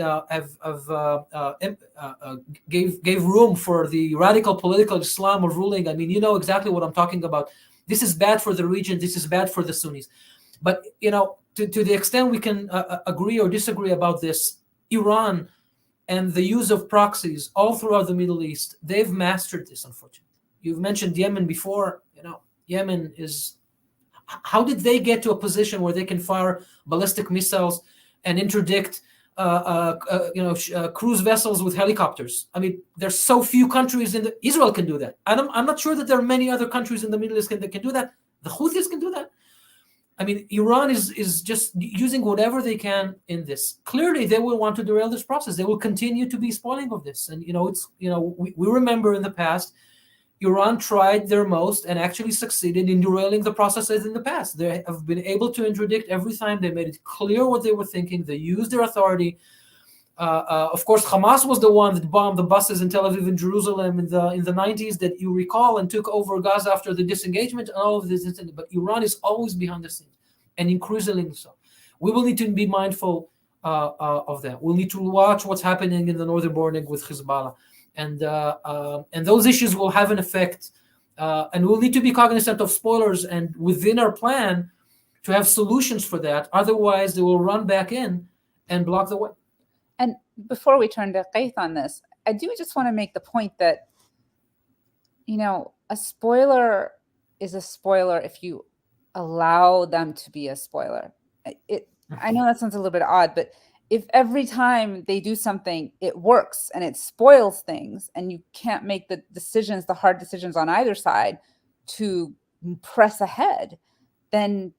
gave room for the radical political Islam of ruling. I mean, you know exactly what I'm talking about. This is bad for the region. This is bad for the Sunnis. But, you know, to the extent we can agree or disagree about this, Iran and the use of proxies all throughout the Middle East, they've mastered this, unfortunately. You've mentioned Yemen before. You know, Yemen is... How did they get to a position where they can fire ballistic missiles and interdict cruise vessels with helicopters? I mean, there's so few countries Israel can do that. I'm not sure that there are many other countries in the Middle East that can do that. The Houthis can do that. I mean, Iran is just using whatever they can in this. Clearly, they will want to derail this process. They will continue to be spoiling of this. And, we remember in the past, Iran tried their most and actually succeeded in derailing the processes in the past. They have been able to interdict every time. They made it clear what they were thinking. They used their authority. Of course, Hamas was the one that bombed the buses in Tel Aviv and Jerusalem in the 90s that you recall, and took over Gaza after the disengagement and all of this. But Iran is always behind the scenes, and increasingly so. We will need to be mindful of that. We'll need to watch what's happening in the northern border with Hezbollah. And those issues will have an effect, and we'll need to be cognizant of spoilers and within our plan to have solutions for that. Otherwise, they will run back in and block the way. And before we turn to Qaith on this, I do just want to make the point that, a spoiler is a spoiler if you allow them to be a spoiler. I know that sounds a little bit odd, but if every time they do something, it works and it spoils things, and you can't make the hard decisions on either side to press ahead, then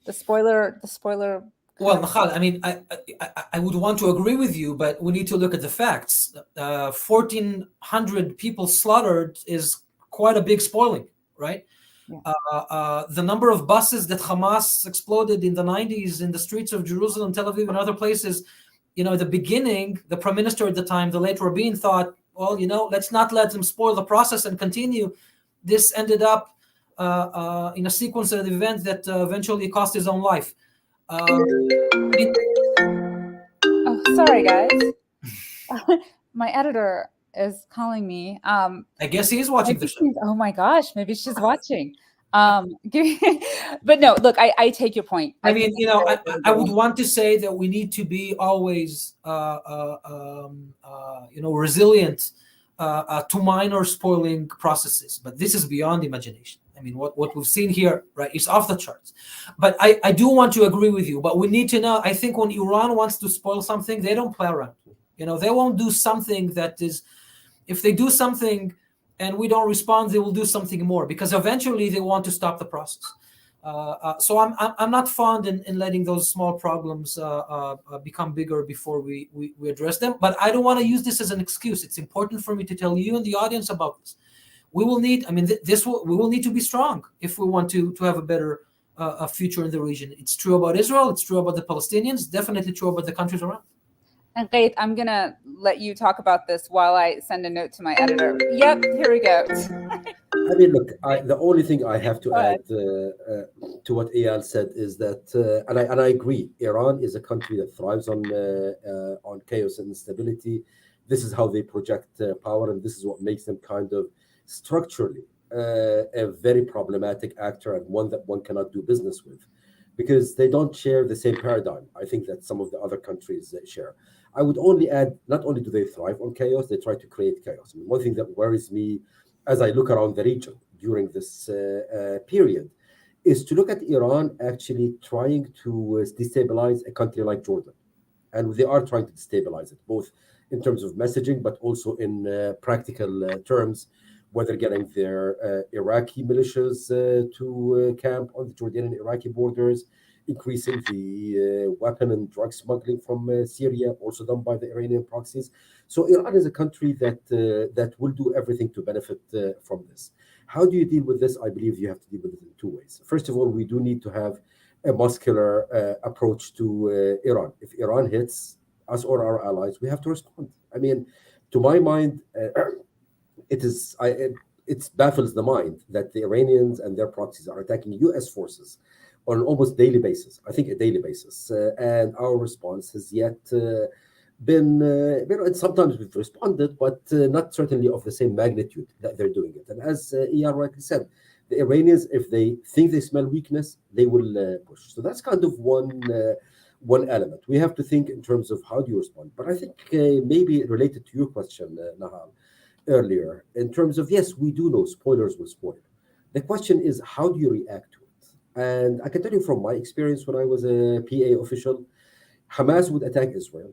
the spoiler. Well, Michal, I mean, I would want to agree with you, but we need to look at the facts. 1,400 people slaughtered is quite a big spoiling, right? Yeah. The number of buses that Hamas exploded in the 90s in the streets of Jerusalem, Tel Aviv, and other places, at the beginning, the prime minister at the time, the late Rabin, thought, well, let's not let them spoil the process and continue. This ended up in a sequence of events that eventually cost his own life. Sorry, guys. My editor is calling me. I guess he is watching the show. Oh my gosh, maybe she's watching. But no, look, I take your point. I mean, I would want to say that we need to be always, resilient to minor spoiling processes. But this is beyond imagination. I mean, what we've seen here, right, is off the charts. But I do want to agree with you. But we need to know, I think when Iran wants to spoil something, they don't play around. They won't do something that is, if they do something and we don't respond, they will do something more, because eventually they want to stop the process. So I'm not fond in letting those small problems become bigger before we address them. But I don't want to use this as an excuse. It's important for me to tell you and the audience about this. We will need, we will need to be strong if we want to have a better future in the region. It's true about Israel. It's true about the Palestinians. Definitely true about the countries around. And Qaith, I'm going to let you talk about this while I send a note to my editor. Yep, here we go. I mean, look, the only thing I have to add to what Eyal said is that, and I agree, Iran is a country that thrives on chaos and instability. This is how they project power, and this is what makes them kind of structurally a very problematic actor, and one that one cannot do business with, because they don't share the same paradigm, I think, that some of the other countries share. I would only add, not only do they thrive on chaos, they try to create chaos. I mean, one thing that worries me as I look around the region during this period is to look at Iran actually trying to destabilize a country like Jordan. And they are trying to destabilize it, both in terms of messaging, but also in practical terms, whether getting their Iraqi militias to camp on the Jordanian-Iraqi borders, increasing the weapon and drug smuggling from Syria, also done by the Iranian proxies. So Iran is a country that will do everything to benefit from this. How do you deal with this? I believe you have to deal with it in two ways. First of all, we do need to have a muscular approach to Iran. If Iran hits us or our allies, we have to respond. I mean, to my mind, it baffles the mind that the Iranians and their proxies are attacking U.S. forces on an almost daily basis. I think a daily basis, and our response has yet been. And sometimes we've responded, but not certainly of the same magnitude that they're doing it. And as Iyad rightly said, the Iranians, if they think they smell weakness, they will push. So that's kind of one element. We have to think in terms of how do you respond. But I think maybe related to your question, Nahal, earlier, in terms of, yes, we do know spoilers will spoil. The question is, how do you react to it? And I can tell you from my experience when I was a PA official, Hamas would attack Israel.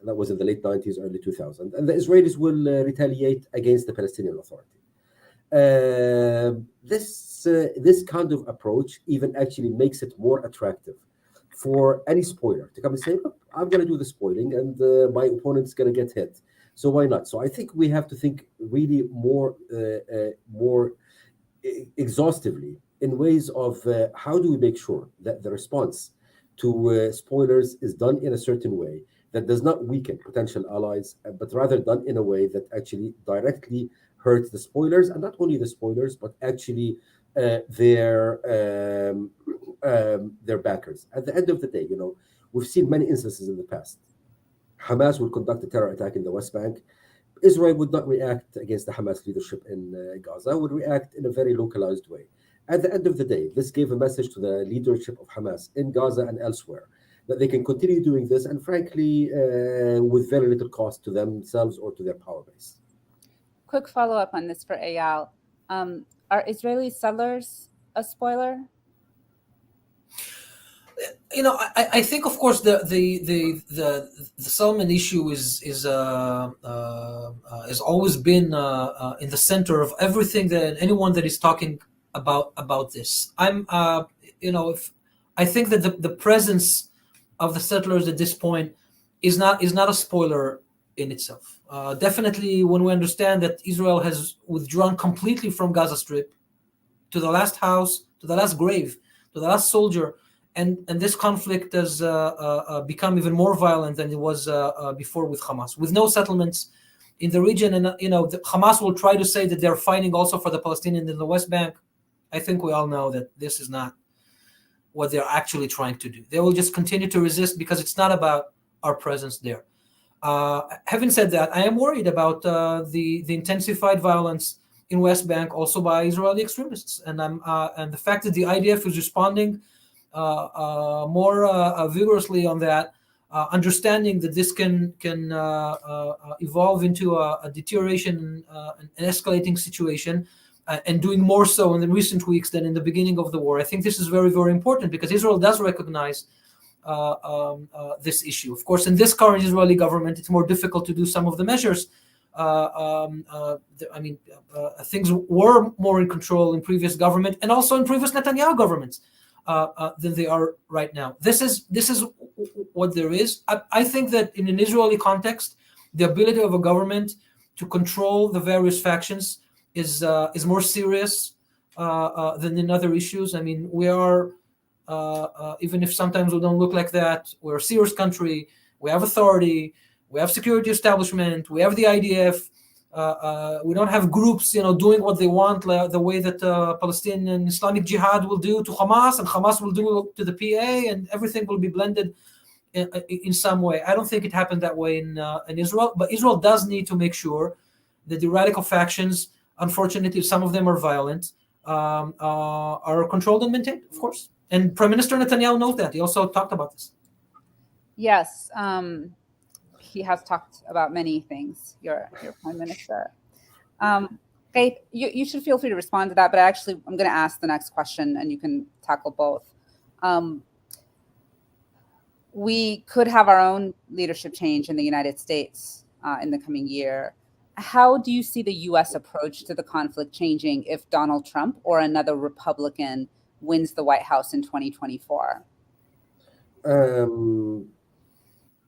And that was in the late 90s, early 2000s. And the Israelis will retaliate against the Palestinian Authority. This kind of approach even actually makes it more attractive for any spoiler to come and say, look, I'm going to do the spoiling and my opponent's going to get hit. So why not? So I think we have to think really more exhaustively in ways of how do we make sure that the response to spoilers is done in a certain way that does not weaken potential allies, but rather done in a way that actually directly hurts the spoilers, and not only the spoilers, but actually their backers. At the end of the day, we've seen many instances in the past. Hamas would conduct a terror attack in the West Bank. Israel would not react against the Hamas leadership in Gaza, would react in a very localized way. At the end of the day, this gave a message to the leadership of Hamas in Gaza and elsewhere that they can continue doing this, and frankly, with very little cost to themselves or to their power base. Quick follow-up on this for Eyal. Are Israeli settlers a spoiler? I think, of course, the settlement issue has always been in the center of everything that anyone that is talking about this. I think that the presence of the settlers at this point is not a spoiler in itself. Definitely, when we understand that Israel has withdrawn completely from Gaza Strip, to the last house, to the last grave, to the last soldier. And this conflict has become even more violent than it was before with Hamas, with no settlements in the region. And Hamas will try to say that they're fighting also for the Palestinians in the West Bank. I think we all know that this is not what they're actually trying to do. They will just continue to resist because it's not about our presence there. Having said that, I am worried about the intensified violence in West Bank, also by Israeli extremists, and the fact that the IDF is responding more vigorously on that, understanding that this can evolve into a deterioration, an escalating situation, and doing more so in the recent weeks than in the beginning of the war. I think this is very, very important because Israel does recognize this issue. Of course, in this current Israeli government, it's more difficult to do some of the measures. Things were more in control in previous government and also in previous Netanyahu governments than they are right now. This is what there is. I think that in an Israeli context, the ability of a government to control the various factions is more serious than in other issues. I mean, we are, even if sometimes we don't look like that, we're a serious country. We have authority. We have security establishment. We have the IDF. We don't have groups, doing what they want, the way that Palestinian Islamic Jihad will do to Hamas, and Hamas will do to the PA, and everything will be blended in some way. I don't think it happened that way in Israel, but Israel does need to make sure that the radical factions, unfortunately, some of them are violent, are controlled and maintained, of course. And Prime Minister Netanyahu knows that. He also talked about this. Yes. He has talked about many things, your Prime Minister. Okay, you should feel free to respond to that, but I'm going to ask the next question and you can tackle both. We could have our own leadership change in the United States in the coming year. How do you see the U.S. approach to the conflict changing if Donald Trump or another Republican wins the White House in 2024?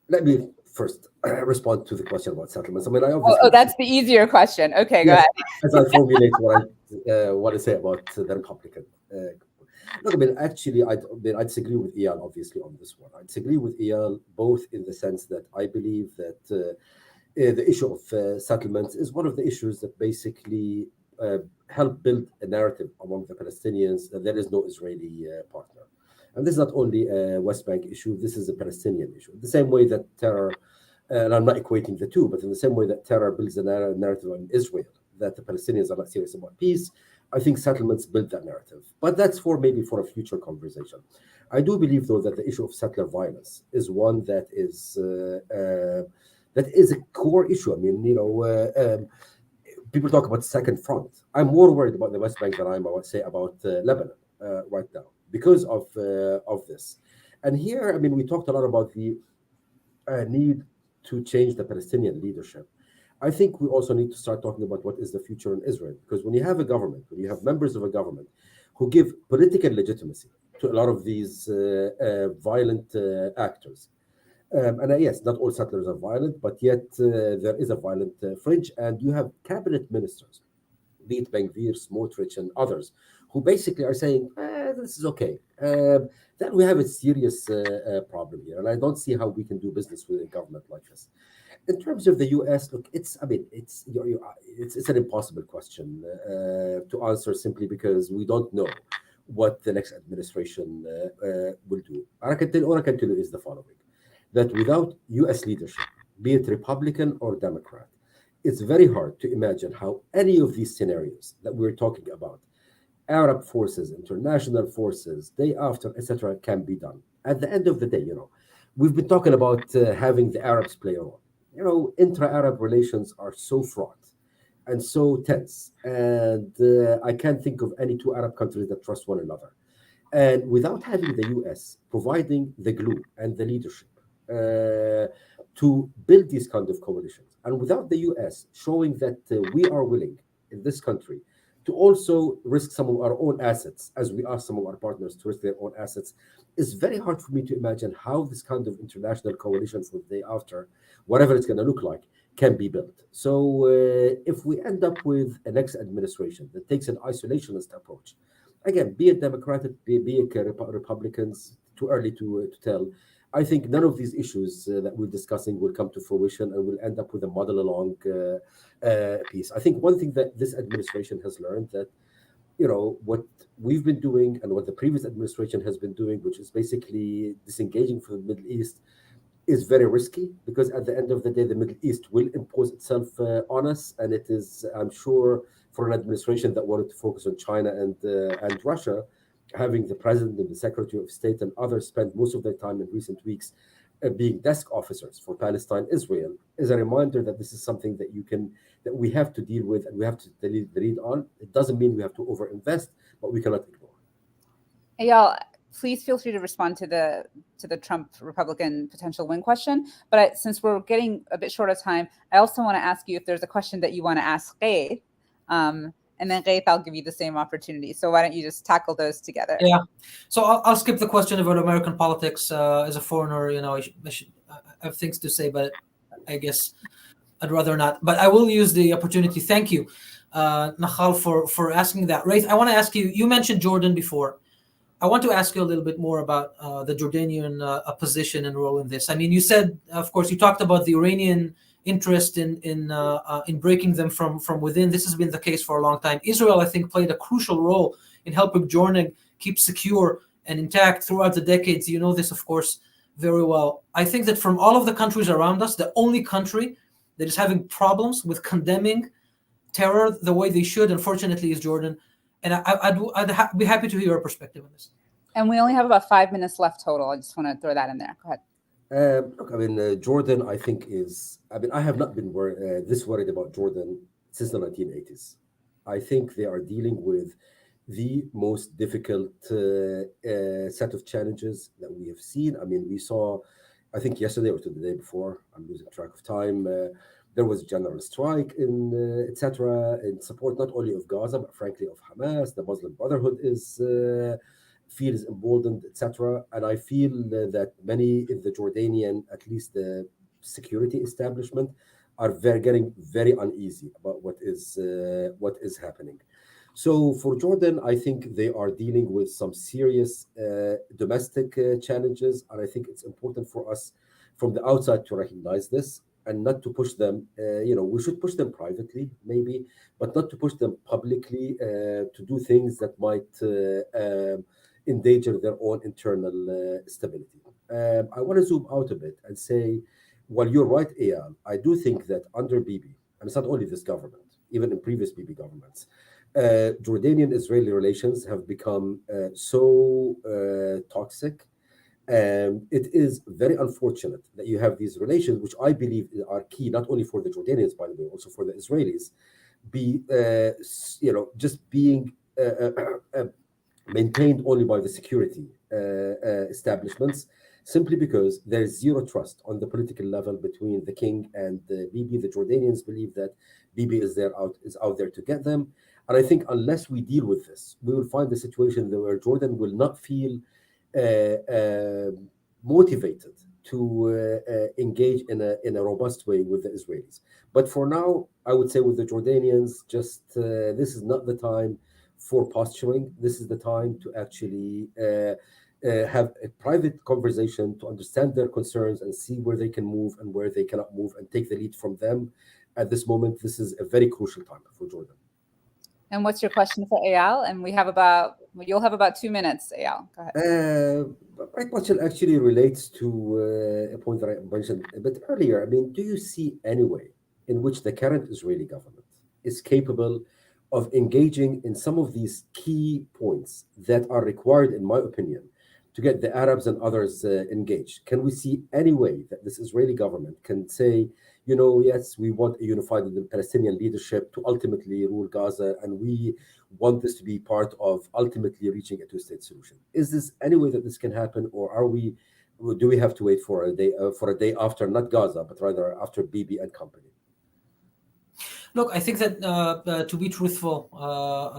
Let me first respond to the question about settlements. I mean, I obviously... Oh, that's the easier question. Okay, yes, go ahead. As I formulate what I want to say about the Republican. Look, I mean, actually, I disagree with Eyal, obviously, on this one. I disagree with Eyal both in the sense that I believe that the issue of settlements is one of the issues that basically help build a narrative among the Palestinians that there is no Israeli partner. And this is not only a West Bank issue, this is a Palestinian issue. The same way that terror, and I'm not equating the two, but in the same way that terror builds a narrative on Israel, that the Palestinians are not serious about peace, I think settlements build that narrative. But that's maybe for a future conversation. I do believe, though, that the issue of settler violence is one that is a core issue. I mean, people talk about second front. I'm more worried about the West Bank than I would say about Lebanon right now because of this. And here, I mean, we talked a lot about the need to change the Palestinian leadership. I think we also need to start talking about what is the future in Israel, because when you have a government, when you have members of a government who give political legitimacy to a lot of these violent actors, and yes, not all settlers are violent, but yet there is a violent fringe, and you have cabinet ministers, be it Ben-Gvir, Smotrich, and others, who basically are saying, this is okay. Then we have a serious problem here, and I don't see how we can do business with a government like this. In terms of the U.S., look, it's an impossible question to answer simply because we don't know what the next administration will do. All I can tell you is the following: that without U.S. leadership, be it Republican or Democrat, it's very hard to imagine how any of these scenarios that we're talking about, Arab forces, international forces, day after, etc., can be done. At the end of the day, we've been talking about having the Arabs play a role. Intra-Arab relations are so fraught and so tense, and I can't think of any two Arab countries that trust one another. And without having the U.S. providing the glue and the leadership to build these kind of coalitions, and without the U.S. showing that we are willing in this country to also risk some of our own assets, as we ask some of our partners to risk their own assets, it's very hard for me to imagine how this kind of international coalition for the day after, whatever it's going to look like, can be built. So if we end up with a next administration that takes an isolationist approach, again, be it Democratic, be it Republicans, too early to tell, I think none of these issues that we're discussing will come to fruition, and we'll end up with a model along piece. I think one thing that this administration has learned, that what we've been doing and what the previous administration has been doing, which is basically disengaging from the Middle East, is very risky, because at the end of the day, the Middle East will impose itself on us, and it is, I'm sure, for an administration that wanted to focus on China and Russia, having the president and the secretary of state and others spend most of their time in recent weeks being desk officers for Palestine, Israel, is a reminder that this is something that we have to deal with, and we have to lead on. It doesn't mean we have to overinvest, but we cannot ignore. Eyal, please feel free to respond to the Trump Republican potential win question. But since we're getting a bit short of time, I also want to ask you if there's a question that you want to ask Gabe. And then Gabe, I'll give you the same opportunity. So why don't you just tackle those together? Yeah. So I'll skip the question about American politics. As a foreigner, I have things to say, but I guess I'd rather not. But I will use the opportunity. Thank you, Nahal, for asking that. Raith, I want to ask you, you mentioned Jordan before. I want to ask you a little bit more about the Jordanian position and role in this. I mean, you said, of course, you talked about the Iranian interest in breaking them from within. This has been the case for a long time. Israel, I think, played a crucial role in helping Jordan keep secure and intact throughout the decades. You know this, of course, very well. I think that from all of the countries around us, the only country that is having problems with condemning terror the way they should, unfortunately, is Jordan. And I'd be happy to hear your perspective on this. And we only have about 5 minutes left total. I just want to throw that in there. Go ahead. Look, I mean, Jordan, I think I have not been this worried about Jordan since the 1980s. I think they are dealing with the most difficult set of challenges that we have seen. I mean, we saw, I think yesterday or the day before, I'm losing track of time, there was a general strike etc. in support not only of Gaza, but frankly of Hamas. The Muslim Brotherhood feels emboldened, etc. And I feel that many in the Jordanian, at least the security establishment, are getting very uneasy about what is happening. So for Jordan, I think they are dealing with some serious domestic challenges, and I think it's important for us from the outside to recognize this. and not to push them. We should push them privately, maybe, but not to push them publicly to do things that might endanger their own internal stability. I want to zoom out a bit and say, while you're right, Eyal, I do think that under Bibi, and it's not only this government, even in previous Bibi governments, Jordanian-Israeli relations have become so toxic. It is very unfortunate that you have these relations, which I believe are key not only for the Jordanians, by the way, also for the Israelis, just being maintained only by the security establishments, simply because there's zero trust on the political level between the king and Bibi. The Jordanians believe that Bibi is out there to get them. And I think unless we deal with this, we will find the situation where Jordan will not feel motivated to engage in a robust way with the Israelis. But for now, I would say with the Jordanians, just this is not the time for posturing. This is the time to actually have a private conversation to understand their concerns and see where they can move and where they cannot move, and take the lead from them. At this moment, this is a very crucial time for Jordan. And what's your question for Eyal? And you'll have about 2 minutes, Eyal. Go ahead. My question actually relates to a point that I mentioned a bit earlier. I mean, do you see any way in which the current Israeli government is capable of engaging in some of these key points that are required, in my opinion, to get the Arabs and others engaged? Can we see any way that this Israeli government can say, yes, we want a unified Palestinian leadership to ultimately rule Gaza, and we want this to be part of ultimately reaching a two-state solution? Is this any way that this can happen, or do we have to wait for a day after, not Gaza, but rather after Bibi and company? Look, I think that to be truthful,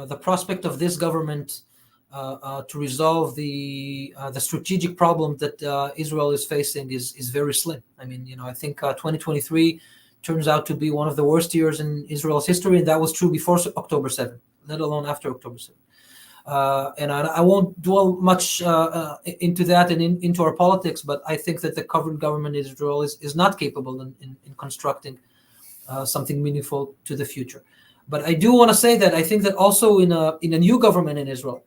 the prospect of this government to resolve the strategic problem that Israel is facing is very slim. I mean, I think 2023 turns out to be one of the worst years in Israel's history, and that was true before October 7th, let alone after October 7th. And I won't dwell much into that and into our politics, but I think that the current government in Israel is not capable in constructing something meaningful to the future. But I do want to say that I think that also in a new government in Israel,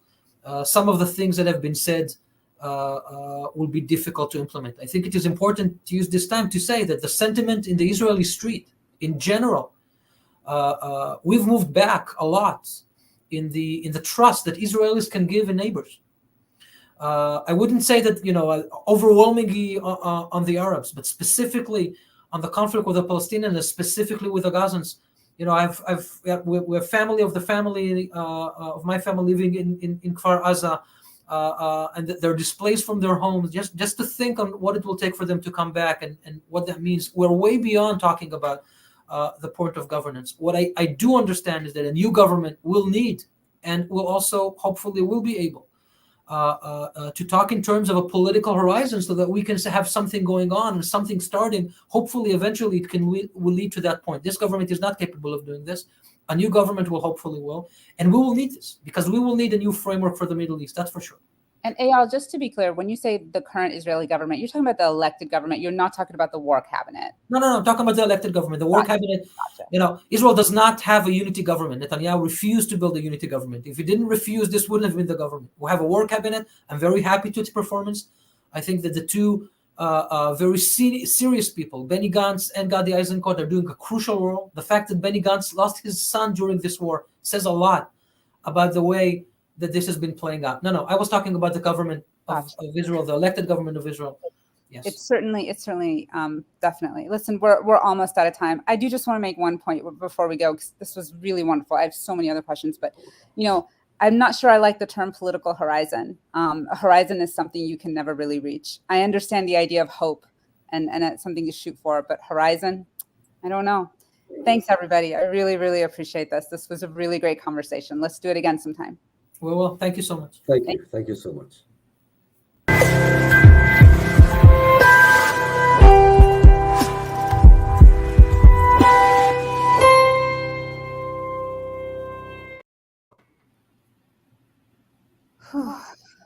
some of the things that have been said will be difficult to implement. I think it is important to use this time to say that the sentiment in the Israeli street in general, we've moved back a lot in the trust that Israelis can give in neighbors. I wouldn't say that overwhelmingly on the Arabs, but specifically on the conflict with the Palestinians, specifically with the Gazans. We're family of the family of my family living in Kfar Aza, and they're displaced from their homes. Just to think on what it will take for them to come back and what that means. We're way beyond talking about the point of governance. What I do understand is that a new government will need, and will also hopefully will be able to talk in terms of a political horizon, so that we can have something going on and something starting. Hopefully, eventually, it will lead to that point. This government is not capable of doing this. A new government will, and we will need this, because we will need a new framework for the Middle East. That's for sure. And Eyal, just to be clear, when you say the current Israeli government, you're talking about the elected government. You're not talking about the war cabinet. No. I'm talking about the elected government. The war cabinet. Gotcha. Israel does not have a unity government. Netanyahu refused to build a unity government. If he didn't refuse, this wouldn't have been the government. We have a war cabinet. I'm very happy to its performance. I think that the two very serious people, Benny Gantz and Gadi Eisenkot, are doing a crucial role. The fact that Benny Gantz lost his son during this war says a lot about the way that this has been playing out. No, I was talking about the government of Israel, the elected government of Israel. Yes, it's certainly definitely. Listen, we're almost out of time. I do just want to make one point before we go, because this was really wonderful. I have so many other questions, but I'm not sure I like the term political horizon. A horizon is something you can never really reach. I understand the idea of hope and it's something to shoot for, but horizon, I don't know. Thanks, everybody. I really, really appreciate this. This was a really great conversation. Let's do it again sometime. Well, thank you so much. Thank you so much.